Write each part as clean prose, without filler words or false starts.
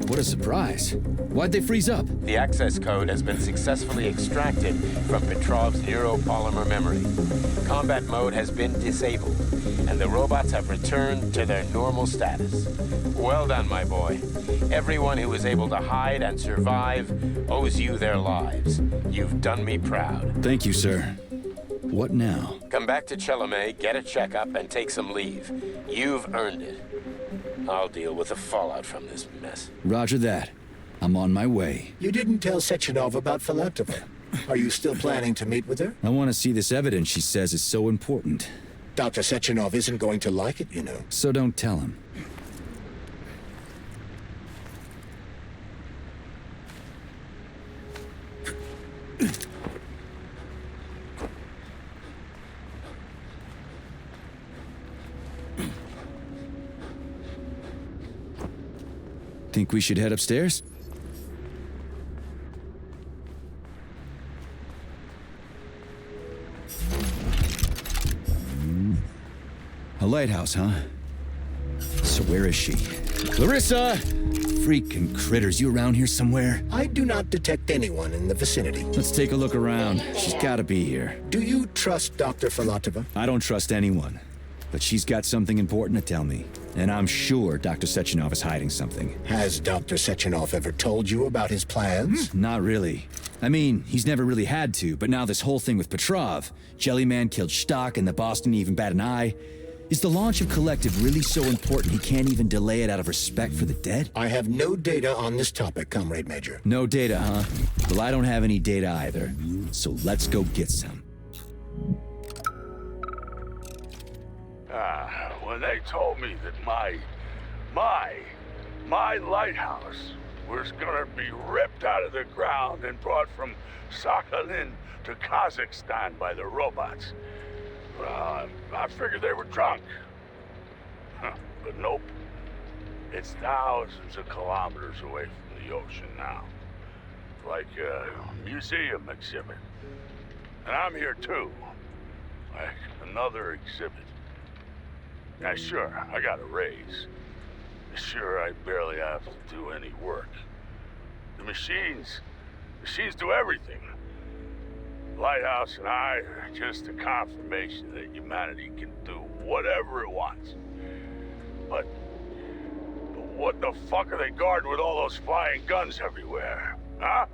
What a surprise. Why'd they freeze up? The access code has been successfully extracted from Petrov's neuropolymer memory. Combat mode has been disabled, and the robots have returned to their normal status. Well done, my boy. Everyone who was able to hide and survive owes you their lives. You've done me proud. Thank you, sir. What now? Come back to Chalamet, get a checkup, and take some leave. You've earned it. I'll deal with the fallout from this mess. Roger that. I'm on my way. You didn't tell Sechenov about Filatova. Are you still planning to meet with her? I want to see this evidence she says is so important. Dr. Sechenov isn't going to like it, you know. So don't tell him. Think we should head upstairs? A lighthouse, huh? So where is she? Larissa! Freaking critters, you around here somewhere? I do not detect anyone in the vicinity. Let's take a look around. She's gotta be here. Do you trust Dr. Filatova? I don't trust anyone. But she's got something important to tell me. And I'm sure Dr. Sechenov is hiding something. Has Dr. Sechenov ever told you about his plans? Not really. I mean, he's never really had to, but now this whole thing with Petrov, Jellyman killed Stock and the boss didn't even bat an eye. Is the launch of Collective really so important he can't even delay it out of respect for the dead? I have no data on this topic, Comrade Major. No data, huh? Well, I don't have any data either. So let's go get some. When they told me that my lighthouse was gonna be ripped out of the ground and brought from Sakhalin to Kazakhstan by the robots, I figured they were drunk. But nope. It's thousands of kilometers away from the ocean now. Like a museum exhibit. And I'm here too. Like another exhibit. Now sure, I got a raise. Sure, I barely have to do any work. The machines do everything. Lighthouse and I are just a confirmation that humanity can do whatever it wants. But what the fuck are they guarding with all those flying guns everywhere, huh?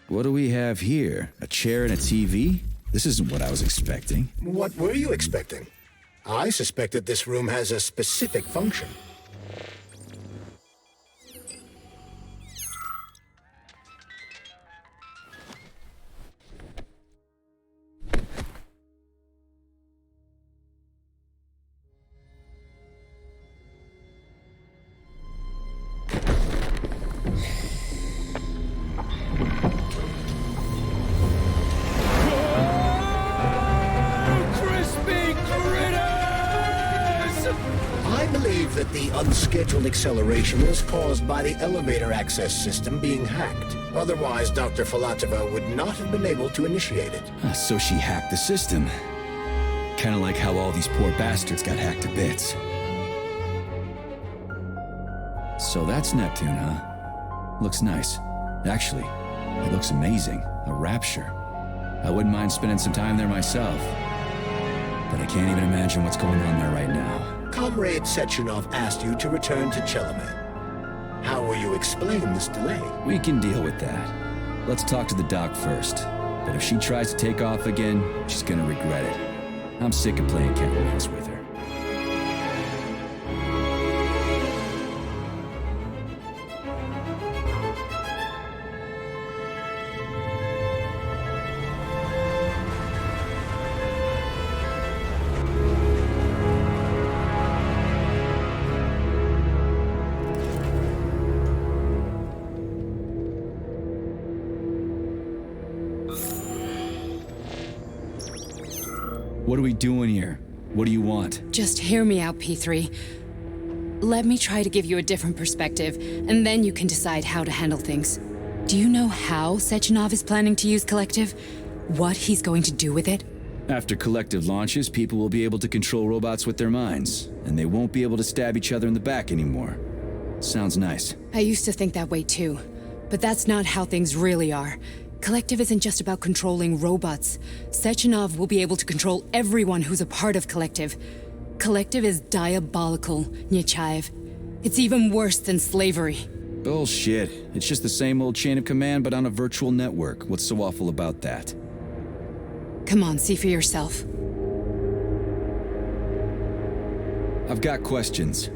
What do we have here? A chair and a TV? This isn't what I was expecting. What were you expecting? I suspected this room has a specific function. That the unscheduled acceleration was caused by the elevator access system being hacked. Otherwise, Dr. Filatova would not have been able to initiate it. So she hacked the system. Kinda like how all these poor bastards got hacked to bits. So that's Neptune, huh? Looks nice. Actually, it looks amazing. A rapture. I wouldn't mind spending some time there myself. But I can't even imagine what's going on there right now. Comrade Sechenov asked you to return to Chalamet. How will you explain this delay? We can deal with that. Let's talk to the doc first. But if she tries to take off again, she's gonna regret it. I'm sick of playing cat and mouse with her. What are we doing here? What do you want? Just hear me out, P3. Let me try to give you a different perspective, and then you can decide how to handle things. Do you know how Sechenov is planning to use Collective? What he's going to do with it? After Collective launches, people will be able to control robots with their minds, and they won't be able to stab each other in the back anymore. Sounds nice. I used to think that way too, but that's not how things really are. Collective isn't just about controlling robots. Sechenov will be able to control everyone who's a part of Collective. Collective is diabolical, Nechayev. It's even worse than slavery. Bullshit. It's just the same old chain of command, but on a virtual network. What's so awful about that? Come on, see for yourself. I've got questions.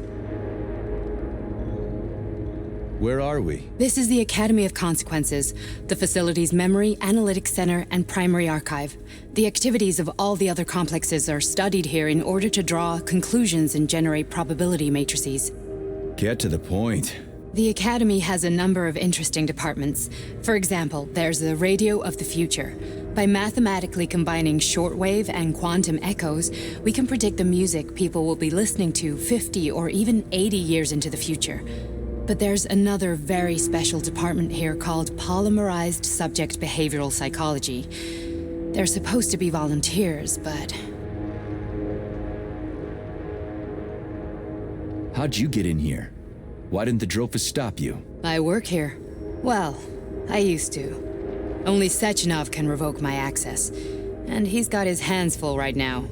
Where are we? This is the Academy of Consequences, the facility's memory, analytics center, and primary archive. The activities of all the other complexes are studied here in order to draw conclusions and generate probability matrices. Get to the point. The Academy has a number of interesting departments. For example, there's the Radio of the Future. By mathematically combining shortwave and quantum echoes, we can predict the music people will be listening to 50 or even 80 years into the future. But there's another very special department here called Polymerized Subject Behavioral Psychology. They're supposed to be volunteers, but... How'd you get in here? Why didn't the Drofus stop you? I work here. Well, I used to. Only Sechenov can revoke my access. And he's got his hands full right now.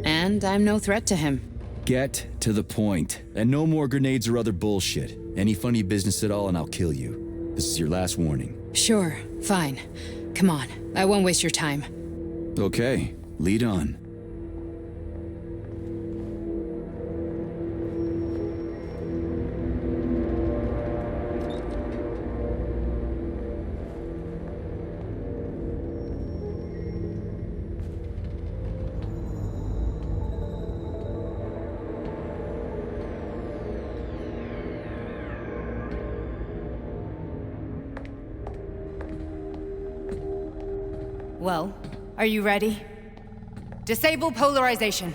And I'm no threat to him. Get to the point. And no more grenades or other bullshit. Any funny business at all and I'll kill you. This is your last warning. Sure, fine. Come on, I won't waste your time. Okay, lead on. Well, are you ready? Disable polarization.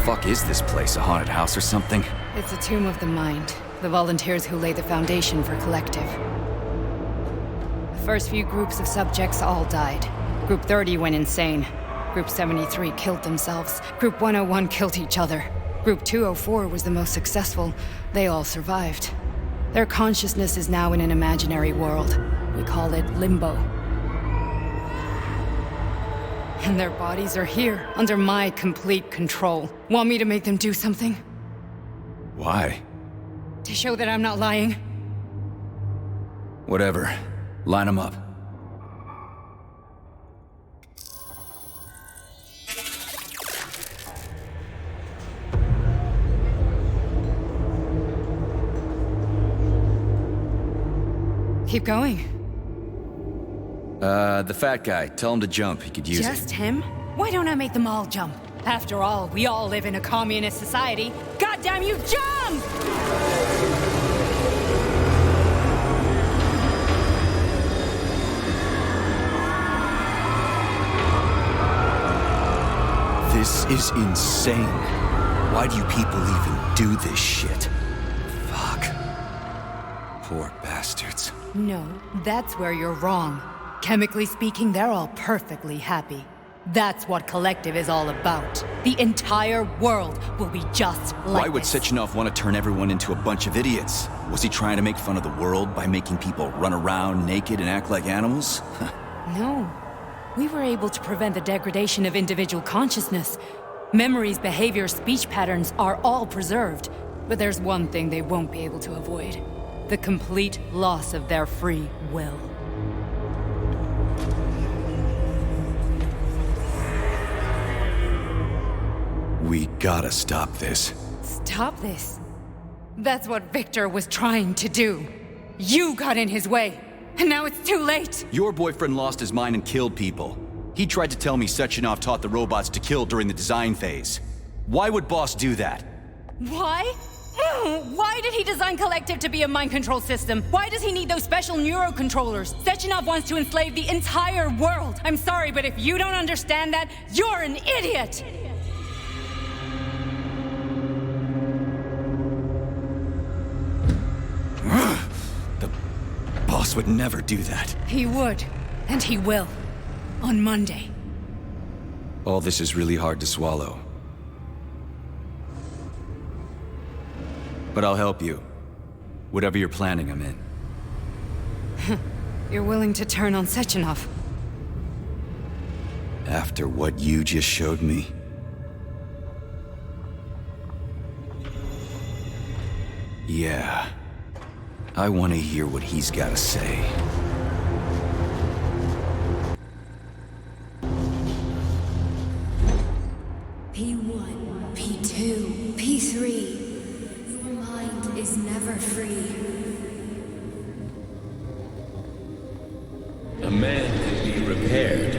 Fuck is this place? A haunted house or something? It's a tomb of the mind. The volunteers who lay the foundation for Collective. The first few groups of subjects all died. Group 30 went insane. Group 73 killed themselves. Group 101 killed each other. Group 204 was the most successful. They all survived. Their consciousness is now in an imaginary world. We call it Limbo. And their bodies are here, under my complete control. Want me to make them do something? Why? To show that I'm not lying? Whatever. Line them up. Keep going. The fat guy. Tell him to jump. He could use it. Just him? Why don't I make them all jump? After all, we all live in a communist society. Goddamn you, jump! This is insane. Why do you people even do this shit? Fuck. Poor bastards. No, that's where you're wrong. Chemically speaking, they're all perfectly happy. That's what Collective is all about. The entire world will be just like Why would this. Sechenov want to turn everyone into a bunch of idiots? Was he trying to make fun of the world by making people run around naked and act like animals? No. We were able to prevent the degradation of individual consciousness. Memories, behavior, speech patterns are all preserved. But there's one thing they won't be able to avoid. The complete loss of their free will. We gotta stop this. Stop this. That's what Victor was trying to do. You got in his way, and now it's too late. Your boyfriend lost his mind and killed people. He tried to tell me Sechenov taught the robots to kill during the design phase. Why would Boss do that? Why? Why did he design Collective to be a mind control system? Why does he need those special neurocontrollers? Sechenov wants to enslave the entire world. I'm sorry, but if you don't understand that, you're an idiot! The boss would never do that. He would, and he will. On Monday. All this is really hard to swallow. But I'll help you. Whatever you're planning, I'm in. You're willing to turn on Sechenov? After what you just showed me? Yeah. I want to hear what he's got to say. P1, P2, P3. Your mind is never free. A man can be repaired.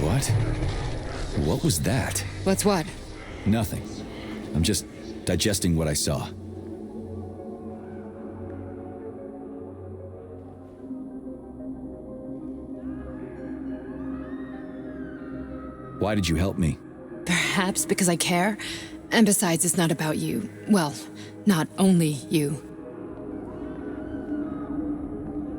What? What was that? What's what? Nothing. I'm just digesting what I saw. Why did you help me? Perhaps because I care. And besides, it's not about you. Well, not only you.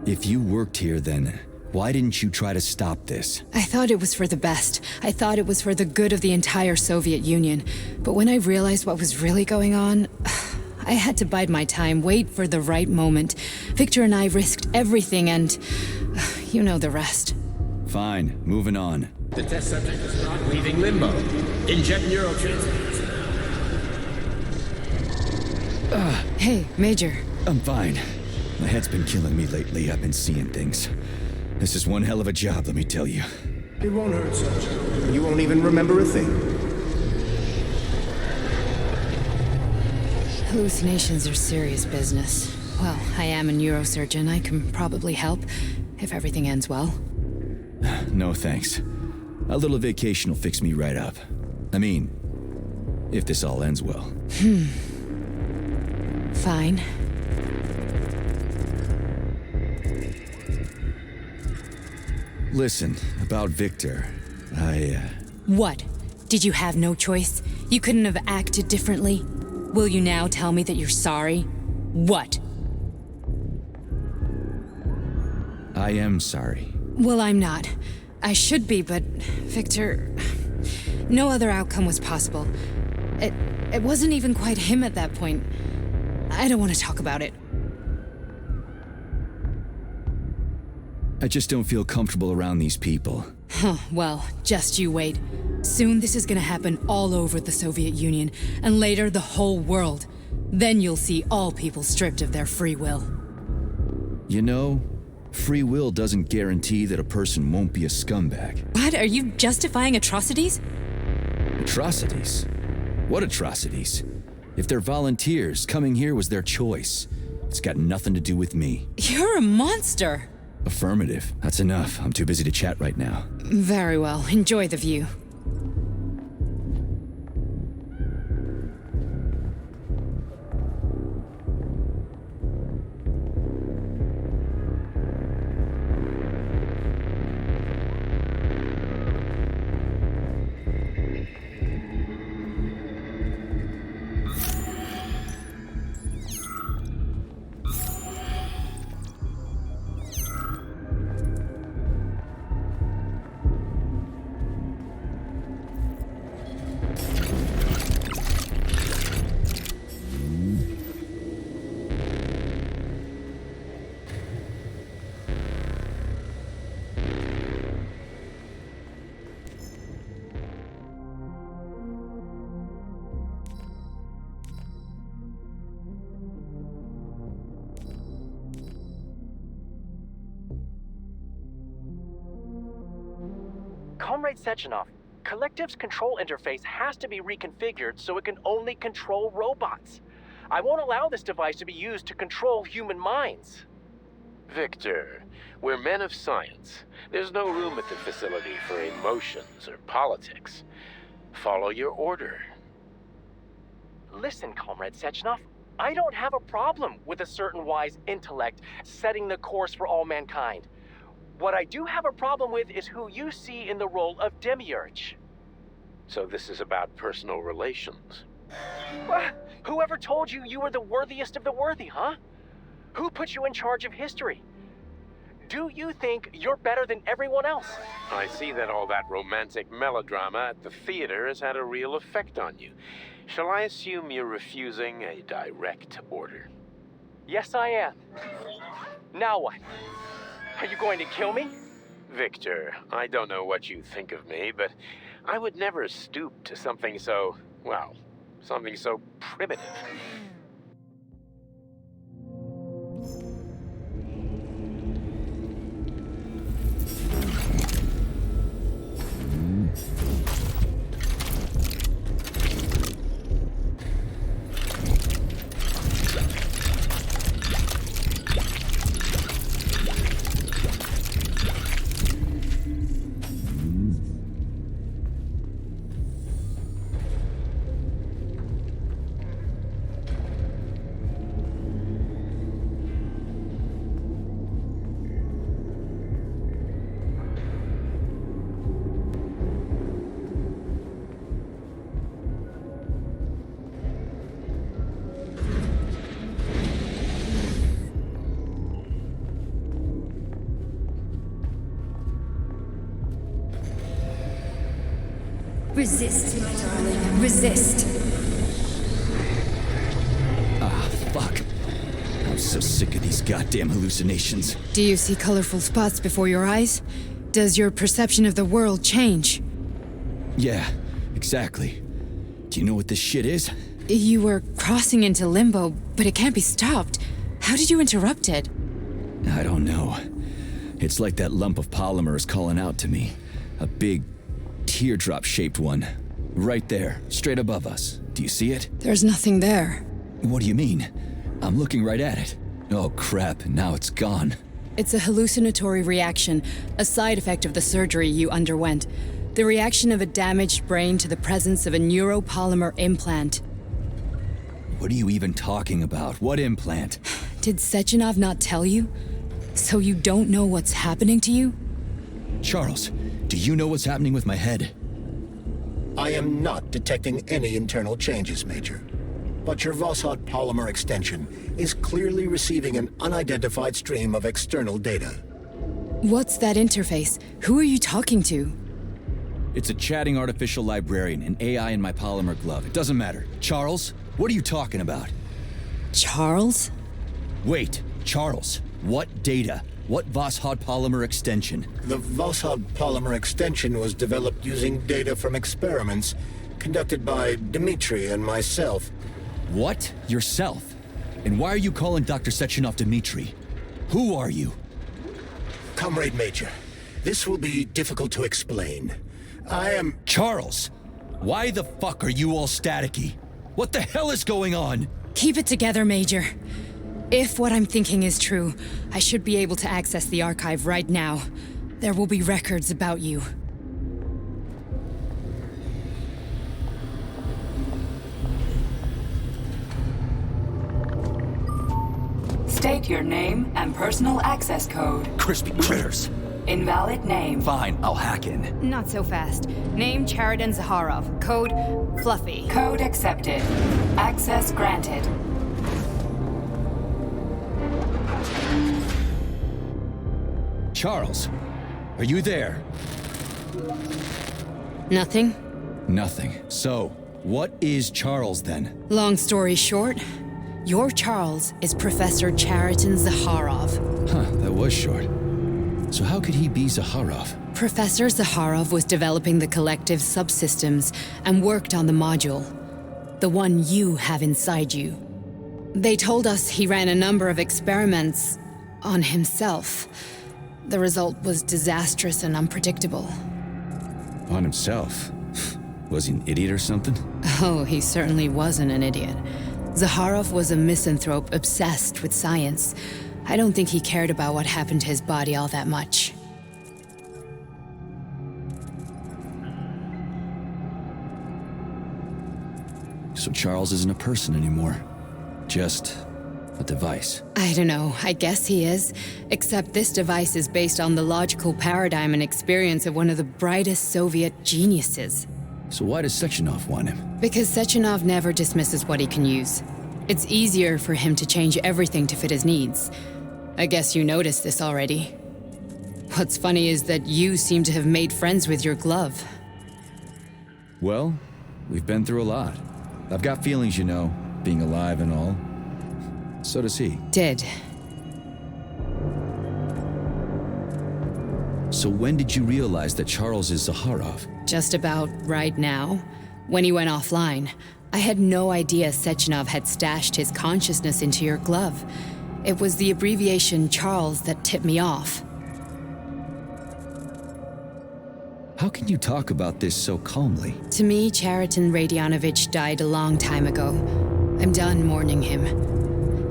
If you worked here, then why didn't you try to stop this? I thought it was for the best. I thought it was for the good of the entire Soviet Union. But when I realized what was really going on, I had to bide my time, wait for the right moment. Victor and I risked everything and you know the rest. Fine, moving on. The test subject is not leaving limbo. Inject neurotransmitters. Hey, Major. I'm fine. My head's been killing me lately. I've been seeing things. This is one hell of a job, let me tell you. It won't hurt, Sergeant. You won't even remember a thing. Hallucinations are serious business. Well, I am a neurosurgeon. I can probably help, if everything ends well. No thanks. A little vacation will fix me right up. I mean, if this all ends well. Fine. Listen, about Victor, What? Did you have no choice? You couldn't have acted differently? Will you now tell me that you're sorry? What? I am sorry. Well, I'm not. I should be, but Victor... No other outcome was possible. It wasn't even quite him at that point. I don't want to talk about it. I just don't feel comfortable around these people. Huh, well, just you wait. Soon this is gonna happen all over the Soviet Union, and later the whole world. Then you'll see all people stripped of their free will. You know, free will doesn't guarantee that a person won't be a scumbag. What? Are you justifying atrocities? Atrocities? What atrocities? If they're volunteers, coming here was their choice. It's got nothing to do with me. You're a monster! Affirmative. That's enough. I'm too busy to chat right now. Very well. Enjoy the view. Comrade Sechenov, Collective's control interface has to be reconfigured so it can only control robots. I won't allow this device to be used to control human minds. Victor, we're men of science. There's no room at the facility for emotions or politics. Follow your order. Listen, Comrade Sechenov, I don't have a problem with a certain wise intellect setting the course for all mankind. What I do have a problem with is who you see in the role of Demiurge. So this is about personal relations. Well, whoever told you you were the worthiest of the worthy, huh? Who put you in charge of history? Do you think you're better than everyone else? I see that all that romantic melodrama at the theater has had a real effect on you. Shall I assume you're refusing a direct order? Yes, I am. Now what? Are you going to kill me? Victor, I don't know what you think of me, but I would never stoop to something so, well, something so primitive. Resist, my darling. Resist. Ah, fuck. I'm so sick of these goddamn hallucinations. Do you see colorful spots before your eyes? Does your perception of the world change? Yeah, exactly. Do you know what this shit is? You were crossing into limbo, but it can't be stopped. How did you interrupt it? I don't know. It's like that lump of polymer is calling out to me. A big, teardrop-shaped one. Right there, straight above us. Do you see it? There's nothing there. What do you mean? I'm looking right at it. Oh crap, now it's gone. It's a hallucinatory reaction, a side effect of the surgery you underwent. The reaction of a damaged brain to the presence of a neuropolymer implant. What are you even talking about? What implant? Did Sechenov not tell you? So you don't know what's happening to you? Charles, do you know what's happening with my head? I am not detecting any internal changes, Major. But your Voskhod polymer extension is clearly receiving an unidentified stream of external data. What's that interface? Who are you talking to? It's a chatting artificial librarian, an AI in my polymer glove. It doesn't matter. Charles, what are you talking about? Charles? Wait, Charles, what data? What Voskhod polymer extension? The Voskhod polymer extension was developed using data from experiments conducted by Dmitri and myself. What? Yourself? And why are you calling Dr. Sechenov Dmitri? Who are you? Comrade Major, this will be difficult to explain. I am... Charles! Why the fuck are you all staticky? What the hell is going on? Keep it together, Major. If what I'm thinking is true, I should be able to access the archive right now. There will be records about you. State your name and personal access code. Crispy critters. Invalid name. Fine, I'll hack in. Not so fast. Name Chariton Zaharov. Code Fluffy. Code accepted. Access granted. Charles, are you there? Nothing? Nothing. So, what is Charles then? Long story short, your Charles is Professor Chariton Zaharov. Huh, that was short. So how could he be Zaharov? Professor Zaharov was developing the collective subsystems and worked on the module. The one you have inside you. They told us he ran a number of experiments on himself. The result was disastrous and unpredictable. upon himself. Was he an idiot or something? Oh, he certainly wasn't an idiot. Zaharov was a misanthrope obsessed with science. I don't think he cared about what happened to his body all that much. So Charles isn't a person anymore. Just a device. I don't know, I guess he is. Except this device is based on the logical paradigm and experience of one of the brightest Soviet geniuses. So why does Sechenov want him? Because Sechenov never dismisses what he can use. It's easier for him to change everything to fit his needs. I guess you noticed this already. What's funny is that you seem to have made friends with your glove. Well, we've been through a lot. I've got feelings, you know, being alive and all. So does he. Did. So when did you realize that Charles is Zaharov? Just about right now. When he went offline, I had no idea Sechenov had stashed his consciousness into your glove. It was the abbreviation Charles that tipped me off. How can you talk about this so calmly? To me, Chariton Radionovich died a long time ago. I'm done mourning him.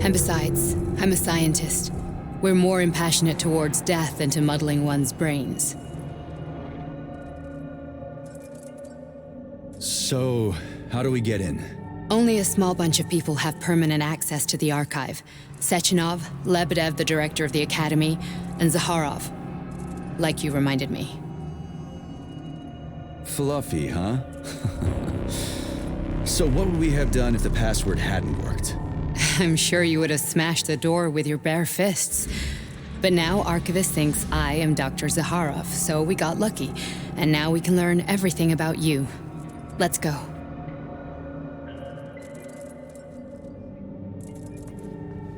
And besides, I'm a scientist. We're more impassionate towards death than to muddling one's brains. So, how do we get in? Only a small bunch of people have permanent access to the archive. Sechenov, Lebedev, the director of the Academy, and Zaharov. Like you reminded me. Fluffy, huh? So what would we have done if the password hadn't worked? I'm sure you would have smashed the door with your bare fists. But now Archivist thinks I am Dr. Zaharov, so we got lucky. And now we can learn everything about you. Let's go.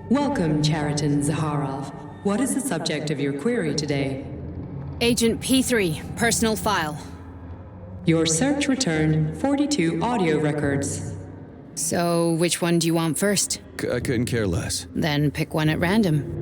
Welcome, Chariton Zaharov. What is the subject of your query today? Agent P3, personal file. Your search returned 42 audio records. So, which one do you want first? I couldn't care less. Then pick one at random.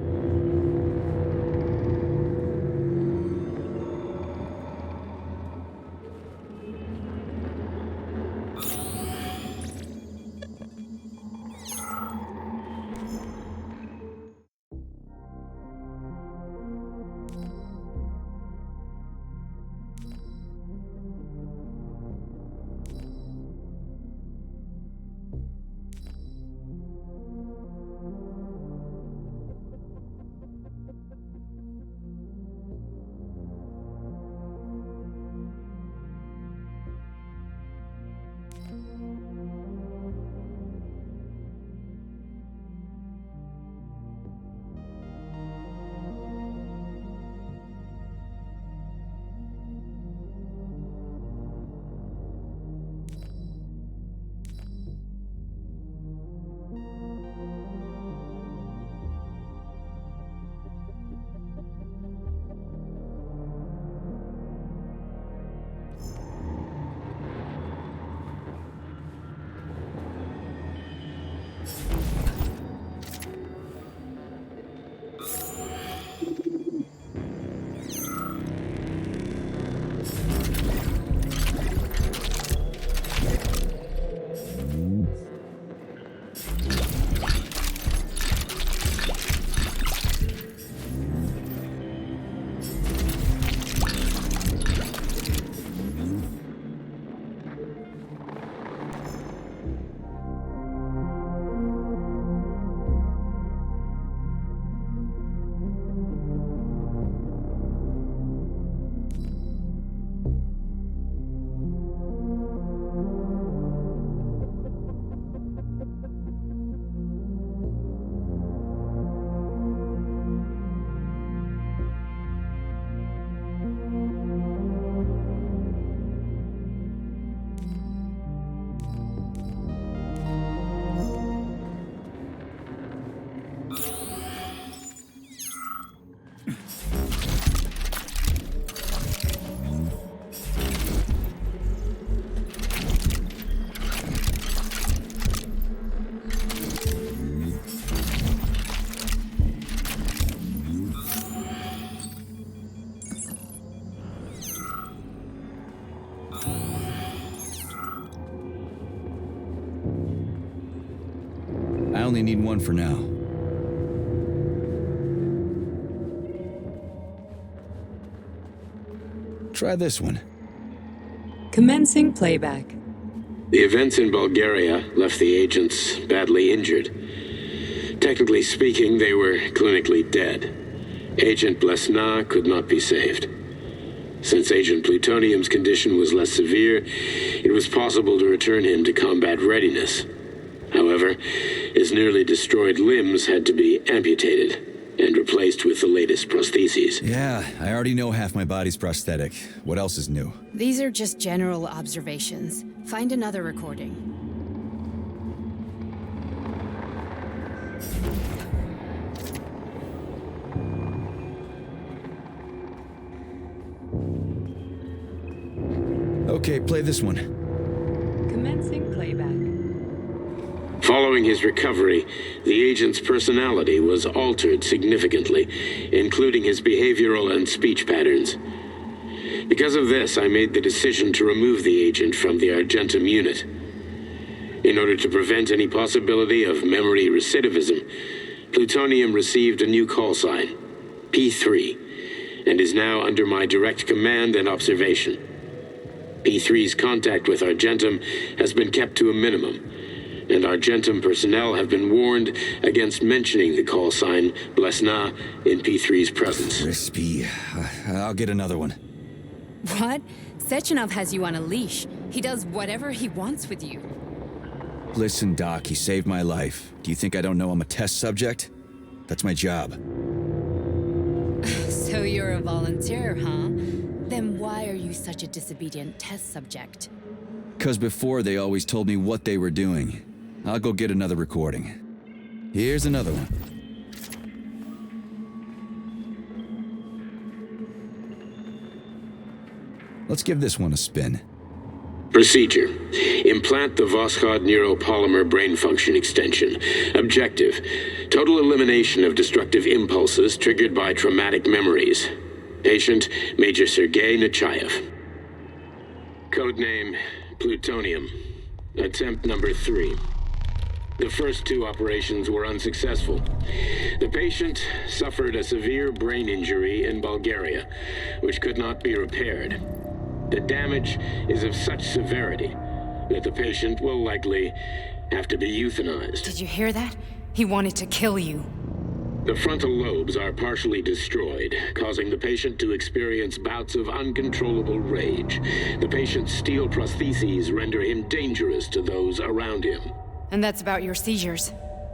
only need one for now. Try this one. Commencing playback. The events in Bulgaria left the agents badly injured. Technically speaking, they were clinically dead. Agent Blesna could not be saved. Since Agent Plutonium's condition was less severe, it was possible to return him to combat readiness. However, his nearly destroyed limbs had to be amputated and replaced with the latest prostheses. Yeah, I already know half my body's prosthetic. What else is new? These are just general observations. Find another recording. Okay, play this one. Commencing playback. Following his recovery, the agent's personality was altered significantly, including his behavioral and speech patterns. Because of this, I made the decision to remove the agent from the Argentum unit. In order to prevent any possibility of memory recidivism, Plutonium received a new call sign, P3, and is now under my direct command and observation. P3's contact with Argentum has been kept to a minimum, and Argentum personnel have been warned against mentioning the call sign Blesna in P3's presence. Crispy. I'll get another one. What? Sechenov has you on a leash. He does whatever he wants with you. Listen, Doc, he saved my life. Do you think I don't know I'm a test subject? That's my job. So you're a volunteer, huh? Then why are you such a disobedient test subject? 'Cause before they always told me what they were doing. I'll go get another recording. Here's another one. Let's give this one a spin. Procedure. Implant the Voskhod neuropolymer brain function extension. Objective. Total elimination of destructive impulses triggered by traumatic memories. Patient, Major Sergei Nechayev. Codename, Plutonium. Attempt number 3. The first 2 operations were unsuccessful. The patient suffered a severe brain injury in Bulgaria, which could not be repaired. The damage is of such severity that the patient will likely have to be euthanized. Did you hear that? He wanted to kill you. The frontal lobes are partially destroyed, causing the patient to experience bouts of uncontrollable rage. The patient's steel prostheses render him dangerous to those around him. And that's about your seizures.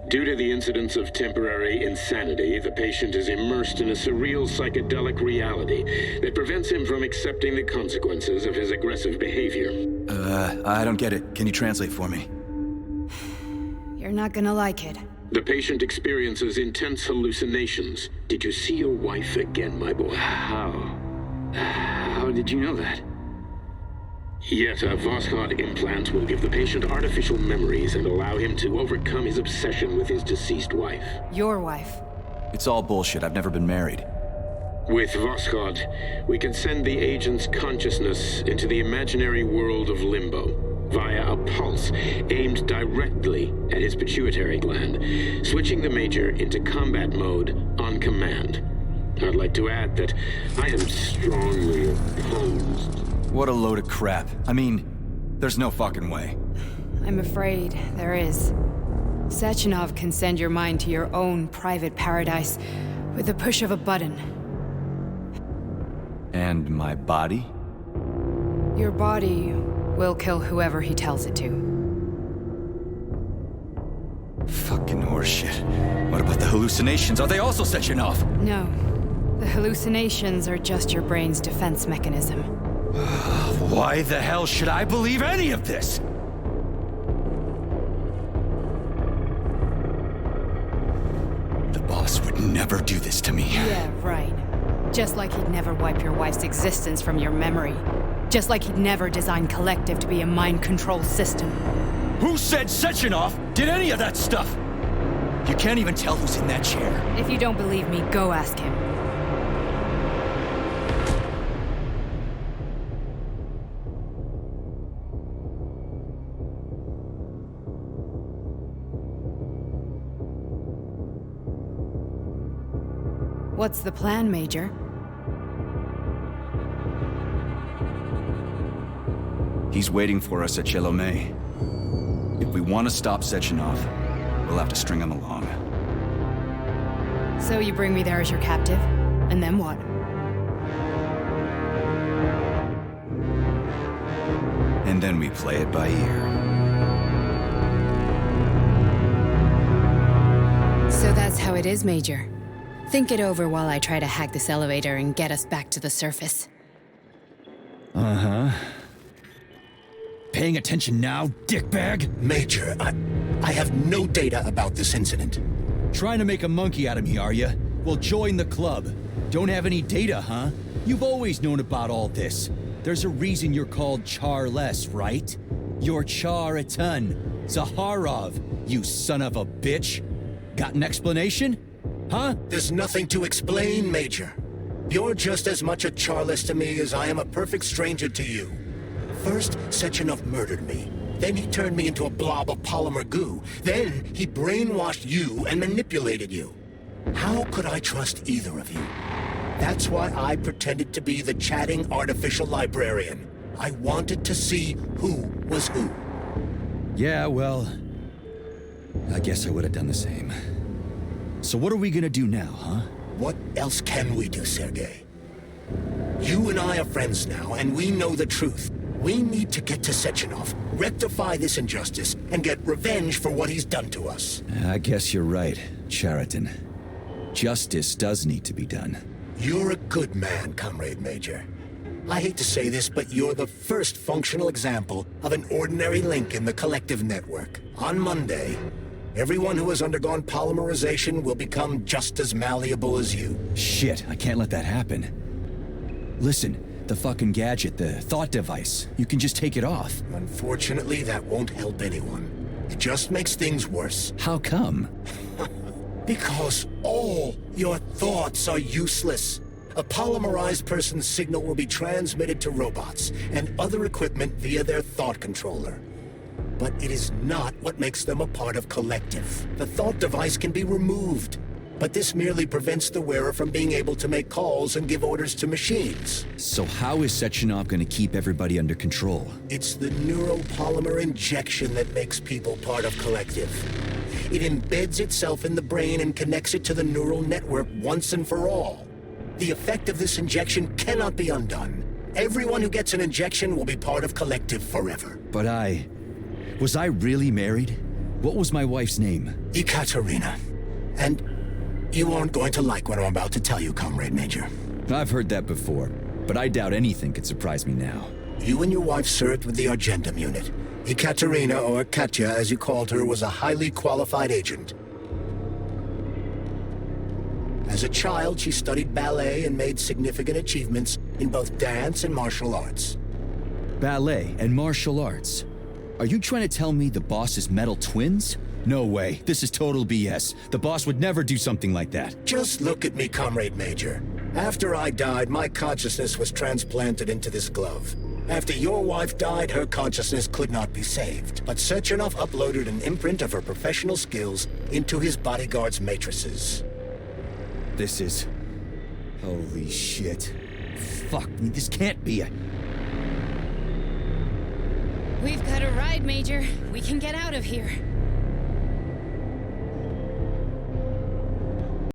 Due to the incidence of temporary insanity, the patient is immersed in a surreal psychedelic reality that prevents him from accepting the consequences of his aggressive behavior. I don't get it. Can you translate for me? You're not gonna like it. The patient experiences intense hallucinations. Did you see your wife again, my boy? How did you know that? Yet a Voskhod implant will give the patient artificial memories and allow him to overcome his obsession with his deceased wife. Your wife. It's all bullshit. I've never been married. With Voskhod, we can send the agent's consciousness into the imaginary world of limbo via a pulse aimed directly at his pituitary gland, switching the Major into combat mode on command. I'd like to add that I am strongly opposed. What a load of crap. I mean, there's no fucking way. I'm afraid there is. Sechenov can send your mind to your own private paradise with the push of a button. And my body? Your body will kill whoever he tells it to. Fucking horseshit. What about the hallucinations? Are they also Sechenov? No. The hallucinations are just your brain's defense mechanism. Why the hell should I believe any of this? The boss would never do this to me. Yeah, right. Just like he'd never wipe your wife's existence from your memory. Just like he'd never design Collective to be a mind control system. Who said Sechenov did any of that stuff? You can't even tell who's in that chair. If you don't believe me, go ask him. What's the plan, Major? He's waiting for us at Chelomey. If we want to stop Sechenov, we'll have to string him along. So you bring me there as your captive, and then what? And then we play it by ear. So that's how it is, Major. Think it over while I try to hack this elevator and get us back to the surface. Uh-huh. Paying attention now, dickbag? Major, I have no data about this incident. Trying to make a monkey out of me, are you? Well, join the club. Don't have any data, huh? You've always known about all this. There's a reason you're called Charless, right? You're Char-Atan Zaharov, you son of a bitch. Got an explanation? Huh? There's nothing to explain, Major. You're just as much a Charless to me as I am a perfect stranger to you. First, Sechenov murdered me. Then he turned me into a blob of polymer goo. Then he brainwashed you and manipulated you. How could I trust either of you? That's why I pretended to be the chatting artificial librarian. I wanted to see who was who. Yeah, well, I guess I would have done the same. So what are we gonna do now, huh? What else can we do, Sergei? You and I are friends now, and we know the truth. We need to get to Sechenov, rectify this injustice, and get revenge for what he's done to us. I guess you're right, Chariton. Justice does need to be done. You're a good man, Comrade Major. I hate to say this, but you're the first functional example of an ordinary link in the collective network. On Monday, everyone who has undergone polymerization will become just as malleable as you. Shit, I can't let that happen. Listen, the fucking gadget, the thought device, you can just take it off. Unfortunately, that won't help anyone. It just makes things worse. How come? Because all your thoughts are useless. A polymerized person's signal will be transmitted to robots and other equipment via their thought controller. But it is not what makes them a part of Collective. The thought device can be removed, but this merely prevents the wearer from being able to make calls and give orders to machines. So how is Sechenov gonna keep everybody under control? It's the neuropolymer injection that makes people part of Collective. It embeds itself in the brain and connects it to the neural network once and for all. The effect of this injection cannot be undone. Everyone who gets an injection will be part of Collective forever. But was I really married? What was my wife's name? Ekaterina. And you aren't going to like what I'm about to tell you, Comrade Major. I've heard that before, but I doubt anything could surprise me now. You and your wife served with the Argentum unit. Ekaterina, or Katya as you called her, was a highly qualified agent. As a child, she studied ballet and made significant achievements in both dance and martial arts. Ballet and martial arts? Are you trying to tell me the boss is metal twins? No way. This is total BS. The boss would never do something like that. Just look at me, Comrade Major. After I died, my consciousness was transplanted into this glove. After your wife died, her consciousness could not be saved. But Sechenov uploaded an imprint of her professional skills into his bodyguard's matrices. This is... holy shit. Fuck me, this can't be a... We've got a ride, Major. We can get out of here.